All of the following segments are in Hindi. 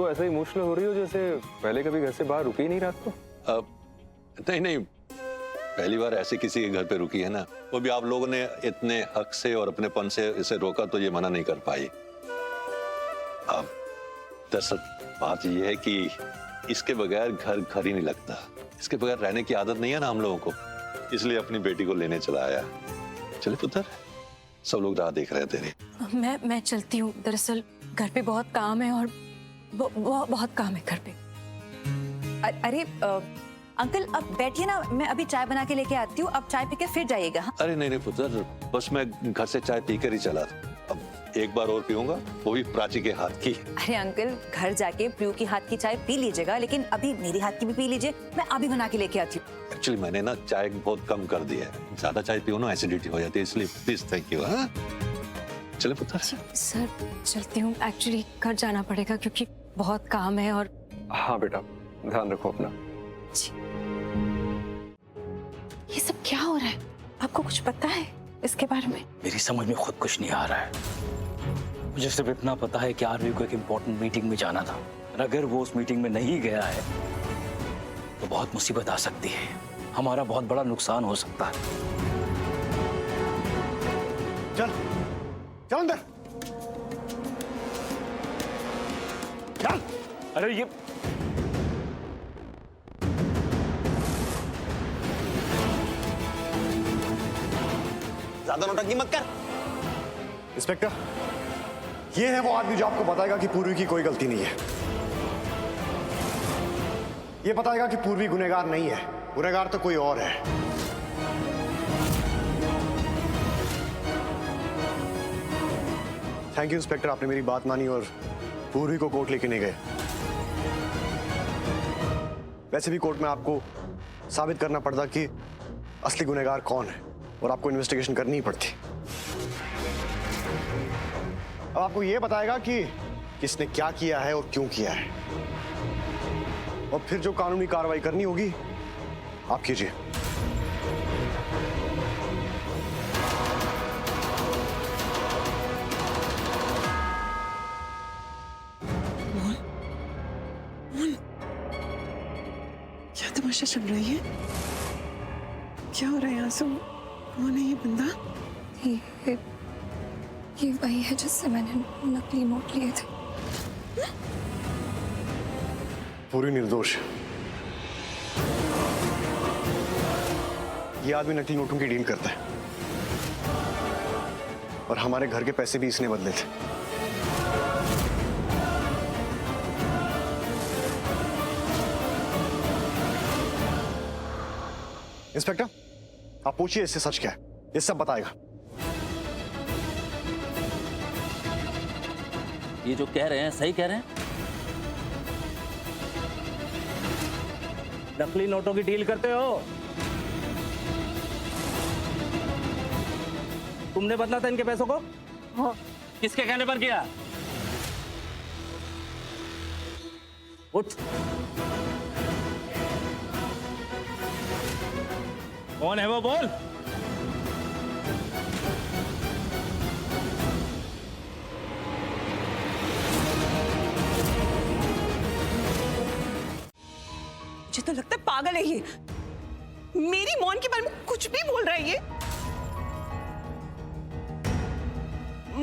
तो ऐसे इमोशनल हो रही हो जैसे पहले कभी घर से बाहर रुके ही नहीं रात को। नहीं नहीं, पहली बार ऐसे किसी के घर पे रुकी है ना, वो भी आप लोगों ने इतने हक से और अपनेपन से इसे रोका तो ये मना नहीं कर पाई। अब दरअसल बात ये है कि इसके बगैर घर घर ही नहीं लगता, इसके बगैर रहने की आदत नहीं है ना हम लोगों को, इसलिए अपनी बेटी को लेने चला आया। चले पुत्र, सब लोग राह देख रहे थे। मैं चलती हूँ, दरअसल घर पे बहुत काम है और बहुत काम है घर पे। अरे अंकल अब बैठिए ना, मैं अभी चाय बना के लेके आती हूँ, अब चाय पी के फिर जाइएगा। हाँ? अरे नहीं नहीं पुत्र, बस मैं घर से चाय पीकर ही चला था, अब एक बार और पीऊंगा, वो भी प्राची के हाथ की। अरे अंकल, घर जाके प्रियू की हाथ की चाय पी लीजिएगा, लेकिन अभी मेरी हाथ की भी पी लीजिए, मैं अभी बना के लेके आती हूँ। एक्चुअली मैंने ना चाय बहुत कम कर दी है, ज्यादा चाय पियो ना एसिडिटी हो जाती है, इसलिए प्लीज थैंक यू। हाँ चले पुत्र। सर चलती हूँ, एक्चुअली घर जाना पड़ेगा क्योंकि बहुत काम है। और हाँ बेटा, ध्यान रखो अपना। ये सब क्या हो रहा है? आपको कुछ पता है इसके बारे में? मेरी समझ में खुद कुछ नहीं आ रहा है। मुझे सिर्फ इतना पता है कि आरवी को एक इम्पोर्टेंट मीटिंग में जाना था, और अगर वो उस मीटिंग में नहीं गया है तो बहुत मुसीबत आ सकती है, हमारा बहुत बड़ा नुकसान हो सकता है। चल चल अंदर चल। अरे ये ज्यादा नौटंकी मत कर। इंस्पेक्टर, ये है वो आदमी जो आपको बताएगा कि पूर्वी की कोई गलती नहीं है। ये बताएगा कि पूर्वी गुनहगार नहीं है, गुनहगार तो कोई और है। थैंक यू इंस्पेक्टर, आपने मेरी बात मानी और पूर्वी को कोर्ट लेके नहीं गए। वैसे भी कोर्ट में आपको साबित करना पड़ता कि असली गुनहगार कौन है, और आपको इन्वेस्टिगेशन करनी ही पड़ती। अब आपको यह बताएगा कि किसने क्या किया है और क्यों किया है, और फिर जो कानूनी कार्रवाई करनी होगी आप कीजिए। क्या तमाशा चल रही है? क्या हो रहा है यहाँ से? कौन है ये बंदा? ये वही है जिससे मैंने नकली नोट लिए थे। पूरी निर्दोष। ये आदमी नकली नोटों की डील करता है, और हमारे घर के पैसे भी इसने बदले थे। इंस्पेक्टर, आप पूछिए इससे सच क्या है, ये सब बताएगा। ये जो कह रहे हैं सही कह रहे हैं? नकली नोटों की डील करते हो? तुमने बदला था इनके पैसों को? किसके कहने पर किया? उठ। कौन है वो, बोल। मुझे तो लगता है पागल है ये, मेरी मौन के बारे में कुछ भी बोल रहा है ये।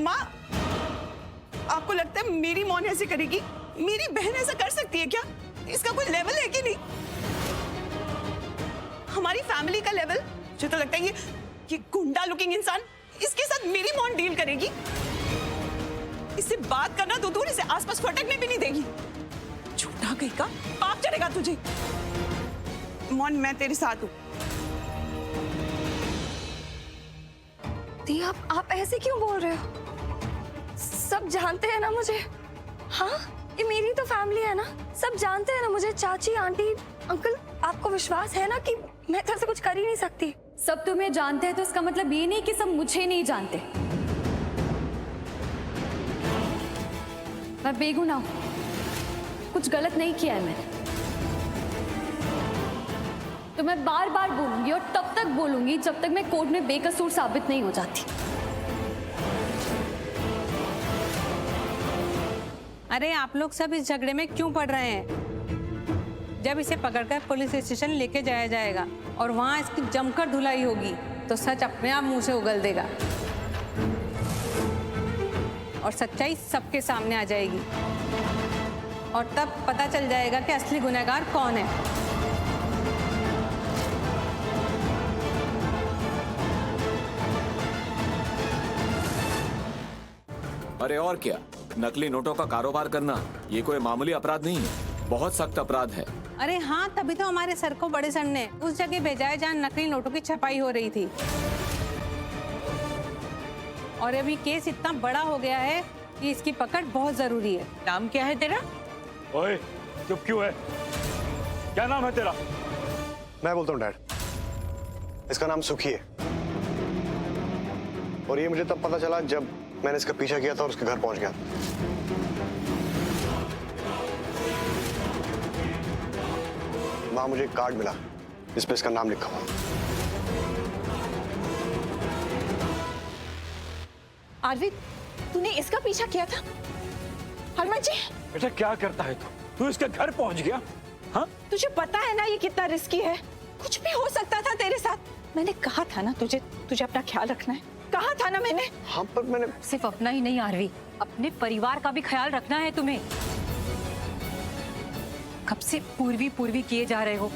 माँ, आपको लगता है मेरी मौन ऐसे करेगी? मेरी बहन ऐसा कर सकती है क्या? इसका कोई लेवल है कि नहीं? हमारी फैमिली का लेवल? मुझे तो लगता है ये गुंडा लुकिंग इंसान इसके साथ मेरी मौन डील करेगी। इससे बात करना तो दूर, इसे आसपास फटकने भी नहीं देगी। झूठा कहीं का पाप चढ़ेगा तुझे। मौन, मैं तेरे साथ हूँ। दी, आप ऐसे क्यों बोल रहे हो? सब जानते हैं ना मुझे। हाँ, ये मेरी तो फैमिली है ना, सब जानते हैं ना मुझे। चाची, आंटी, अंकल, आपको विश्वास है ना कि मैं घर से कुछ कर ही नहीं सकती? सब तुम्हें जानते हैं तो इसका मतलब ये नहीं कि सब मुझे नहीं जानते। मैं बेगुनाह हूं, कुछ गलत नहीं किया है मैंने। तो मैं बार बार बोलूंगी और तब तक बोलूंगी जब तक मैं कोर्ट में बेकसूर साबित नहीं हो जाती। अरे आप लोग सब इस झगड़े में क्यों पड़ रहे हैं? जब इसे पकड़कर पुलिस स्टेशन लेके जाया जाएगा और वहां इसकी जमकर धुलाई होगी तो सच अपने आप मुंह से उगल देगा और सच्चाई सबके सामने आ जाएगी और तब पता चल जाएगा कि असली गुनहगार कौन है। अरे और क्या, नकली नोटों का कारोबार करना ये कोई मामूली अपराध नहीं है, बहुत सख्त अपराध है। अरे हाँ, तभी तो हमारे सर को बड़े सर ने उस जगह भेजा है जहाँ नकली नोटों की छपाई हो रही थी। और अभी केस इतना बड़ा हो गया है कि इसकी पकड़ बहुत जरूरी है। नाम क्या है तेरा? ओए, चुप क्यों है? क्या नाम है तेरा? मैं बोलता हूँ डैड, इसका नाम सुखी है और ये मुझे तब पता चला जब मैंने इसका पीछा किया था और उसके घर पहुंच गया। वहां मुझे एक कार्ड मिला जिस पे इसका नाम लिखा हुआ। आरवी, तूने इसका पीछा किया था? हनुमान जी, बेटा क्या करता है तू इसके घर पहुंच गया? हाँ, तुझे पता है ना ये कितना रिस्की है, कुछ भी हो सकता था तेरे साथ। मैंने कहा था ना तुझे अपना ख्याल रखना है, कहा था ना मैंने। हाँ पर मैंने सिर्फ अपना ही नहीं आरवी, अपने परिवार का भी ख्याल रखना है तुम्हें। कब से पूर्वी पूर्वी किए जा रहे हो,